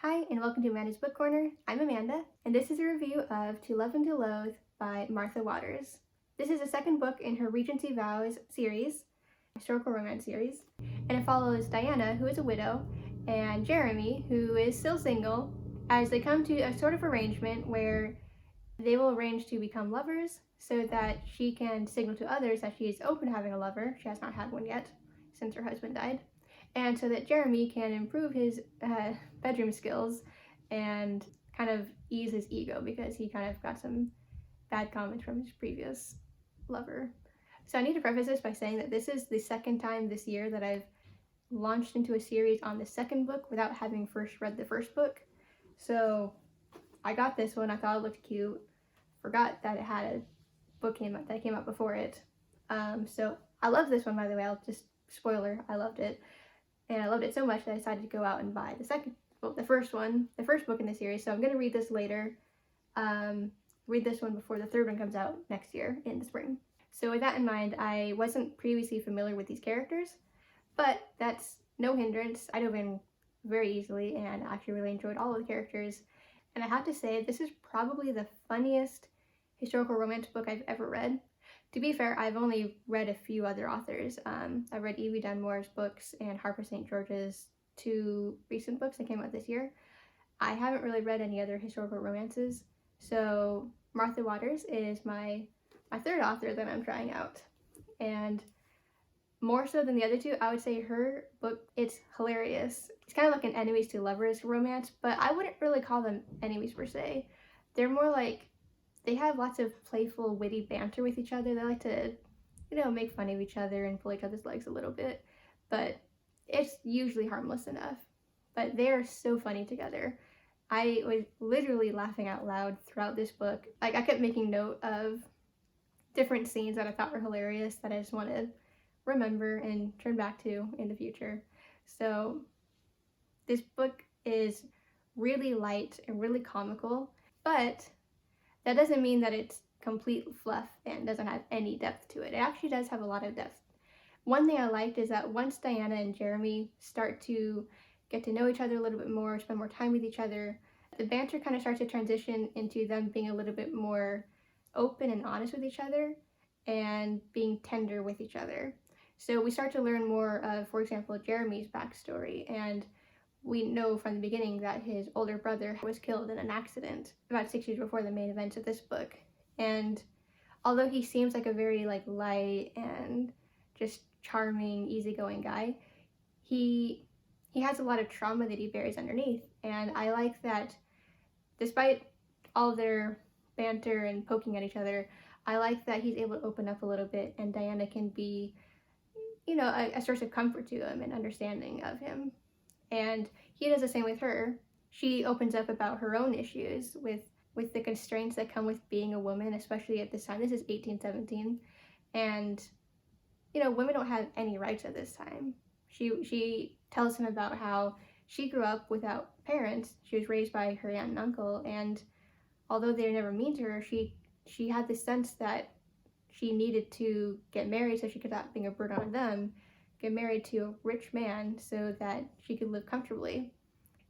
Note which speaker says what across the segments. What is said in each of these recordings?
Speaker 1: Hi, and welcome to Amanda's Book Corner. I'm Amanda, and this is a review of To Love and to Loathe by Martha Waters. This is the second book in her Regency Vows series, historical romance series, and it follows Diana, who is a widow, and Jeremy, who is still single, as they come to a sort of arrangement where they will arrange to become lovers so that she can signal to others that she is open to having a lover. She has not had one yet since her husband died. And so that Jeremy can improve his bedroom skills and kind of ease his ego because he kind of got some bad comments from his previous lover. So I need to preface this by saying that this is the second time this year that I've launched into a series on the second book without having first read the first book. So I got this one, I thought it looked cute, forgot that it had a book that came out before it. So I love this one, by the way. I'll just spoiler, I loved it. And I loved it so much that I decided to go out and buy the first book in the series. So I'm going to read this later. Read this one before the third one comes out next year in the spring. So with that in mind, I wasn't previously familiar with these characters, but that's no hindrance. I dove in very easily and actually really enjoyed all of the characters. And I have to say, this is probably the funniest historical romance book I've ever read. To be fair, I've only read a few other authors. I've read Evie Dunmore's books and Harper St. George's two recent books that came out this year. I haven't really read any other historical romances, so Martha Waters is my third author that I'm trying out. And more so than the other two, I would say her book, it's hilarious. It's kind of like an enemies to lovers romance, but I wouldn't really call them enemies per se. They're more like, they have lots of playful, witty banter with each other. They like to, make fun of each other and pull each other's legs a little bit, but it's usually harmless enough. But they're so funny together. I was literally laughing out loud throughout this book. Like, I kept making note of different scenes that I thought were hilarious that I just want to remember and turn back to in the future. So this book is really light and really comical, but that doesn't mean that it's complete fluff and doesn't have any depth to it. It actually does have a lot of depth. One thing I liked is that once Diana and Jeremy start to get to know each other a little bit more, spend more time with each other, the banter kind of starts to transition into them being a little bit more open and honest with each other and being tender with each other. So we start to learn more of, for example, Jeremy's backstory, and we know from the beginning that his older brother was killed in an accident about 6 years before the main events of this book. And although he seems like a very light and just charming, easygoing guy, he has a lot of trauma that he buries underneath. And I like that despite all their banter and poking at each other, I like that he's able to open up a little bit and Diana can be, a source of comfort to him and understanding of him. And he does the same with her. She opens up about her own issues with the constraints that come with being a woman, especially at this time. This is 1817, and women don't have any rights at this time. She tells him about how she grew up without parents. She was raised by her aunt and uncle, and although they were never mean to her, she had this sense that she needed to get married so she could stop being a burden on them, get married to a rich man so that she could live comfortably.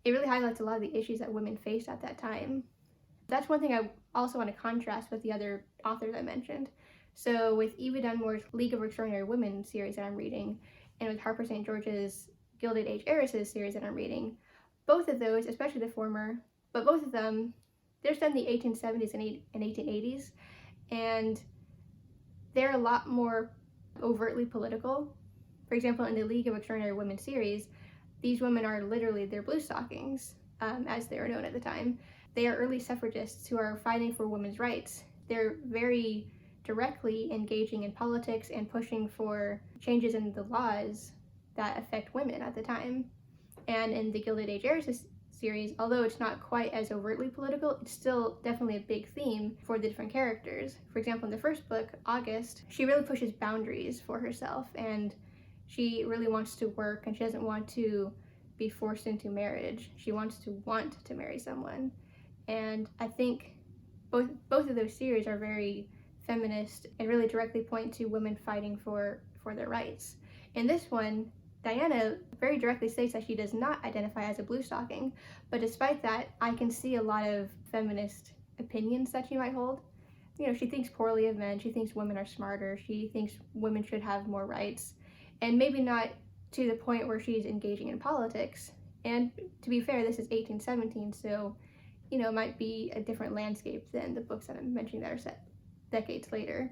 Speaker 1: It really highlights a lot of the issues that women faced at that time. That's one thing I also want to contrast with the other authors I mentioned. So with Evie Dunmore's League of Extraordinary Women series that I'm reading, and with Harper St. George's Gilded Age Heiresses series that I'm reading, both of those, especially the former, but both of them, they're set in the 1870s and 1880s, and they're a lot more overtly political. For example, in the League of Extraordinary Women series, these women are literally, they're blue stockings, as they were known at the time. They are early suffragists who are fighting for women's rights. They're very directly engaging in politics and pushing for changes in the laws that affect women at the time. And in the Gilded Age Heiresses series, although it's not quite as overtly political, it's still definitely a big theme for the different characters. For example, in the first book, August, she really pushes boundaries for herself, and she really wants to work, and she doesn't want to be forced into marriage. She wants to want to marry someone. And I think both of those series are very feminist and really directly point to women fighting for their rights. In this one, Diana very directly states that she does not identify as a bluestocking, but despite that, I can see a lot of feminist opinions that she might hold. You know, she thinks poorly of men, she thinks women are smarter, she thinks women should have more rights, and maybe not to the point where she's engaging in politics. And to be fair, this is 1817, so, you know, it might be a different landscape than the books that I'm mentioning that are set decades later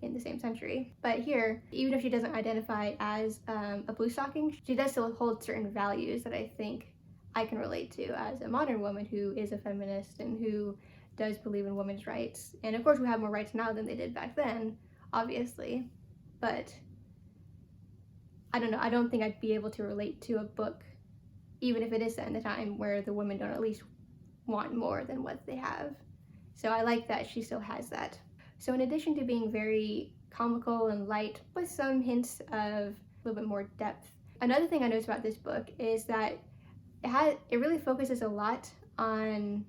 Speaker 1: in the same century. But here, even if she doesn't identify as a bluestocking, she does still hold certain values that I think I can relate to as a modern woman who is a feminist and who does believe in women's rights. And of course we have more rights now than they did back then, obviously, but I don't know, I don't think I'd be able to relate to a book, even if it is set in the time where the women don't at least want more than what they have. So I like that she still has that. So in addition to being very comical and light with some hints of a little bit more depth, another thing I noticed about this book is that it really focuses a lot on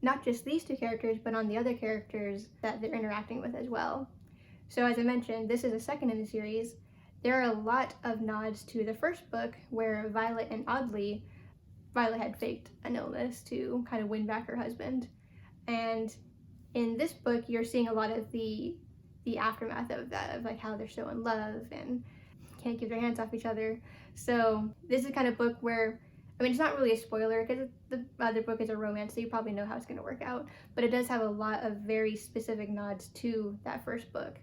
Speaker 1: not just these two characters, but on the other characters that they're interacting with as well. So as I mentioned, this is the second in the series. There are a lot of nods to the first book where Violet and Audley, Violet had faked an illness to kind of win back her husband. And in this book, you're seeing a lot of the aftermath of that, of like how they're so in love and can't keep their hands off each other. So this is the kind of book where, I mean, it's not really a spoiler because the other book is a romance, so you probably know how it's going to work out, but it does have a lot of very specific nods to that first book.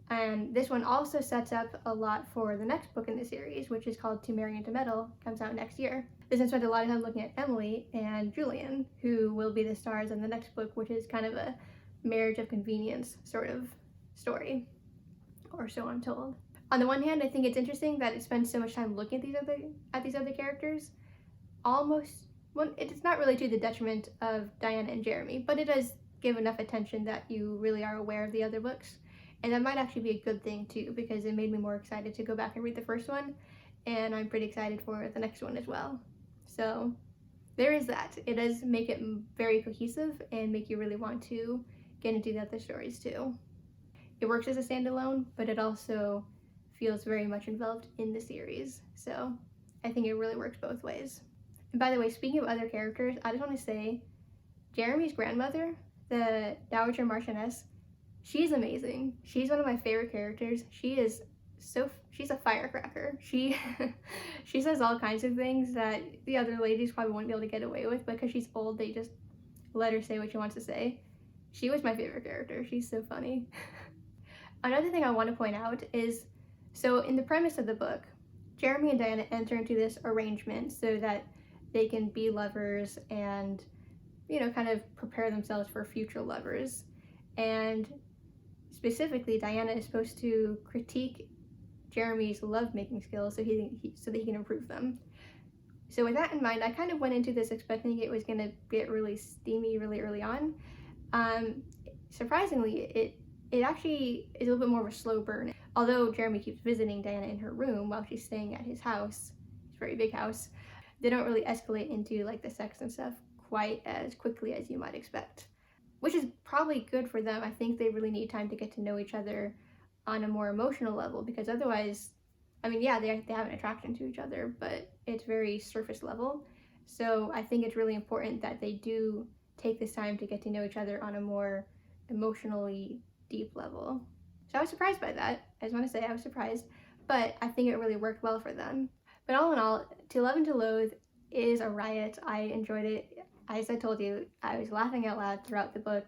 Speaker 1: And this one also sets up a lot for the next book in the series, which is called To Marry and to Meddle, comes out next year. This one spent a lot of time looking at Emily and Julian, who will be the stars in the next book, which is kind of a marriage of convenience sort of story, or so I'm told. On the one hand, I think it's interesting that it spends so much time looking at these other characters. Almost, well, it's not really to the detriment of Diana and Jeremy, but it does give enough attention that you really are aware of the other books. And that might actually be a good thing too, because it made me more excited to go back and read the first one, and I'm pretty excited for the next one as well. So there is that. It does make it very cohesive and make you really want to get into the other stories too. It works as a standalone, but it also feels very much enveloped in the series. So I think it really works both ways. And by the way, speaking of other characters, I just want to say Jeremy's grandmother, the Dowager Marchioness, she's amazing. She's one of my favorite characters. She's a firecracker. She says all kinds of things that the other ladies probably wouldn't be able to get away with, but because she's old, they just let her say what she wants to say. She was my favorite character. She's so funny. Another thing I want to point out is, so in the premise of the book, Jeremy and Diana enter into this arrangement so that they can be lovers and, you know, kind of prepare themselves for future lovers. And specifically, Diana is supposed to critique Jeremy's lovemaking skills so that he can improve them. So with that in mind, I kind of went into this expecting it was going to get really steamy really early on. Surprisingly, it actually is a little bit more of a slow burn. Although Jeremy keeps visiting Diana in her room while she's staying at his house, it's a very big house, they don't really escalate into like the sex and stuff quite as quickly as you might expect, which is probably good for them. I think they really need time to get to know each other on a more emotional level, because otherwise, I mean, yeah, they have an attraction to each other, but it's very surface level. So I think it's really important that they do take this time to get to know each other on a more emotionally deep level. So I was surprised by that. I just want to say I was surprised, but I think it really worked well for them. But all in all, To Love and to Loathe is a riot. I enjoyed it. As I told you, I was laughing out loud throughout the book.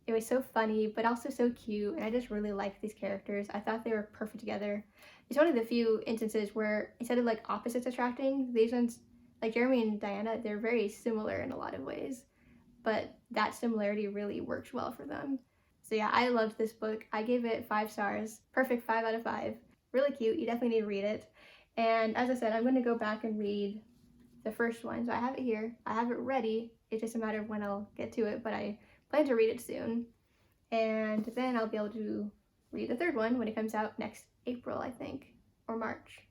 Speaker 1: It was so funny, but also so cute, and I just really liked these characters. I thought they were perfect together. It's one of the few instances where, instead of like opposites attracting, these ones, like Jeremy and Diana, they're very similar in a lot of ways, but that similarity really works well for them. So yeah, I loved this book. I gave it 5 stars. Perfect 5 out of 5. Really cute. You definitely need to read it. And as I said, I'm going to go back and read the first one. So I have it here. I have it ready. It's just a matter of when I'll get to it, but I plan to read it soon. And then I'll be able to read the third one when it comes out next April, I think, or March.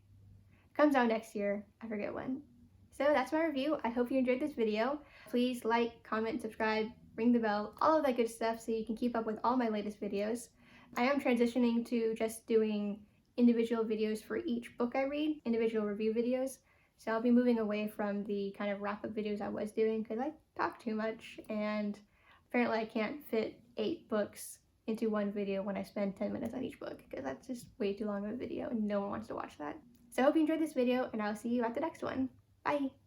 Speaker 1: It comes out next year. I forget when. So that's my review. I hope you enjoyed this video. Please like, comment, subscribe, ring the bell, all of that good stuff so you can keep up with all my latest videos. I am transitioning to just doing individual videos for each book I read, individual review videos. So I'll be moving away from the kind of wrap-up videos I was doing because I talk too much, and apparently I can't fit 8 books into one video when I spend 10 minutes on each book, because that's just way too long of a video and no one wants to watch that. So I hope you enjoyed this video, and I'll see you at the next one. Bye!